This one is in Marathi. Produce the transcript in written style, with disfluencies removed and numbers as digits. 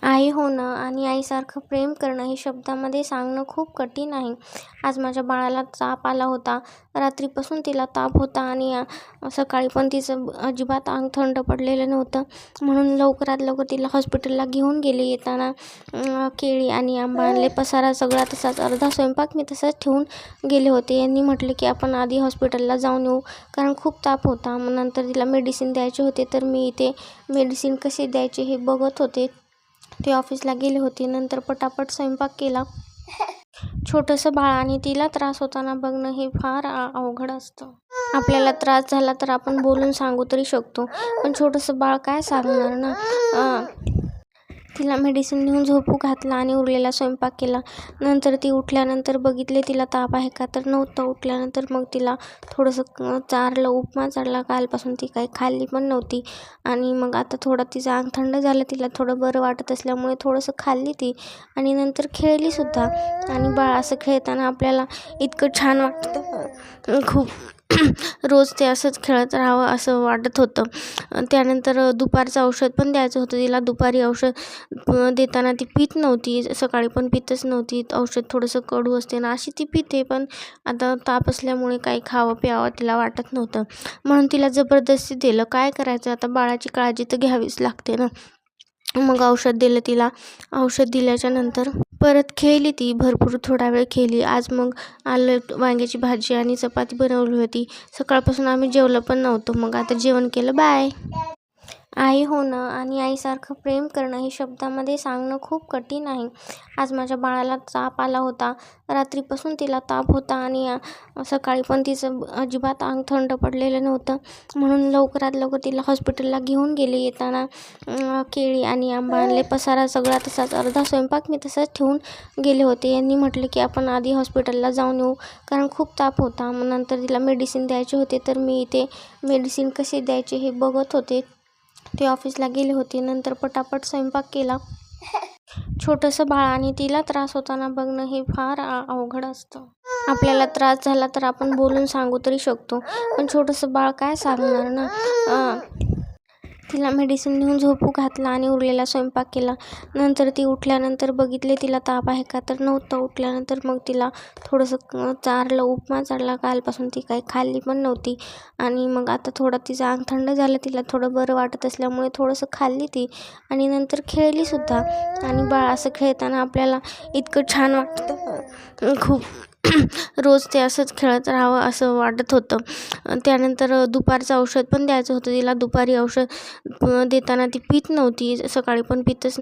आई होणं आणि आईसारखं प्रेम करणं हे शब्दामध्ये सांगणं खूप कठीण आहे. आज माझ्या बाळाला ताप आला होता. रात्रीपासून तिला ताप होता आणि सकाळी पण तिचं अजिबात अंग थंड पडलेलं नव्हतं. म्हणून लवकरात लवकर तिला हॉस्पिटलला घेऊन गेले. येताना केळी आणि आंबा आणले. पसारा सगळा तसाच, अर्धा स्वयंपाक मी तसाच ठेवून गेले होते. यांनी म्हटलं की आपण आधी हॉस्पिटलला जाऊन येऊ, कारण खूप ताप होता. मग नंतर तिला मेडिसिन द्यायचे होते, तर मी इथे मेडिसिन कसे द्यायचे हे बघत होते. ते ऑफिसला गेले होते. नंतर पटापट स्वयंपाक केला. छोटंसं बाळ आणि तिला त्रास होताना बघणं हे फार अवघड असतं. आपल्याला त्रास झाला तर आपण बोलून सांगू तरी शकतो, पण छोटंसं बाळ काय सांगणार ना. तिला मेडिसिन देऊन झोपू घातला आणि उरलेला स्वयंपाक केला. नंतर ती उठल्यानंतर बघितले तिला ताप आहे का, तर नव्हतं. उठल्यानंतर मग तिला थोडंसं चारलं, उपमा चारला. कालपासून ती काही खाल्ली पण नव्हती आणि मग आता थोडं तिचं अंग थंड झालं. तिला थोडं बरं वाटत असल्यामुळे थोडंसं खाल्ली ती आणि नंतर खेळलीसुद्धा. आणि बाळ असं खेळताना आपल्याला इतकं छान वाटतं, खूप रोज ते असंच खेळत राहावं असं वाटत होतं. त्यानंतर दुपारचं औषध पण द्यायचं होतं तिला. दुपारी औषध देताना ती पीत नव्हती. सकाळी पण पितच नव्हती. औषध थोडंसं कडू असते ना, अशी ती पिते, पण आता ताप असल्यामुळे काही खावं प्यावं तिला वाटत नव्हतं. म्हणून तिला जबरदस्ती दिलं. काय करायचं आता, बाळाची काळजी तर घ्यावीच लागते ना. मग औषध दिलं तिला. औषध दिल्याच्या नंतर परत खेळली ती. भरपूर थोडा वेळ खेळली. आज मग आलं वांग्याची भाजी आणि चपाती बनवली होती. सकाळपासून आम्ही जेवलं पण नव्हतं. मग आता जेवण केलं. बाय. आई होणं आणि आईसारखं प्रेम करणं हे शब्दामध्ये सांगणं खूप कठीण आहे. आज माझ्या बाळाला ताप आला होता. रात्रीपासून तिला ताप होता आणि सकाळी पण तिचं अजिबात अंग थंड पडलेलं नव्हतं. म्हणून लवकरात लवकर तिला हॉस्पिटलला घेऊन गेले. येताना केळी आणि आंबा आणले. पसारा सगळा तसाच, अर्धा स्वयंपाक मी तसाच ठेवून गेले होते. यांनी म्हटलं की आपण आधी हॉस्पिटलला जाऊन येऊ, कारण खूप ताप होता. मग नंतर तिला मेडिसिन द्यायचे होते, तर मी इथे मेडिसिन कसे द्यायचे हे बघत होते. ते ऑफिसला गेले होते. नंतर पटापट स्वयंपाक केला. छोटंसं बाळ आणि तिला त्रास होताना बघणं हे फार अवघड असतं. आपल्याला त्रास झाला तर आपण बोलून सांगू तरी शकतो, पण छोटंसं बाळ काय सांगणार ना. तिला मेडिसिन देऊन झोपू घातला आणि उरलेला स्वयंपाक केला. नंतर ती उठल्यानंतर बघितले तिला ताप आहे का, तर नव्हतं. उठल्यानंतर मग तिला थोडंसं चारलं, उपमा चारला. कालपासून ती काही खाल्ली पण नव्हती आणि मग आता थोडं तिचं अंग थंड झालं. तिला थोडं बरं वाटत असल्यामुळे थोडंसं खाल्ली ती आणि नंतर खेळलीसुद्धा. आणि बाळ असं खेळताना आपल्याला इतकं छान वाटतं, खूप रोज ते असंच खेळत राहावं असं वाटत होतं. त्यानंतर दुपारचं औषध पण द्यायचं होतं तिला. दुपारी औषध देताना ती पीत नव्हती. सकाळी पण पितच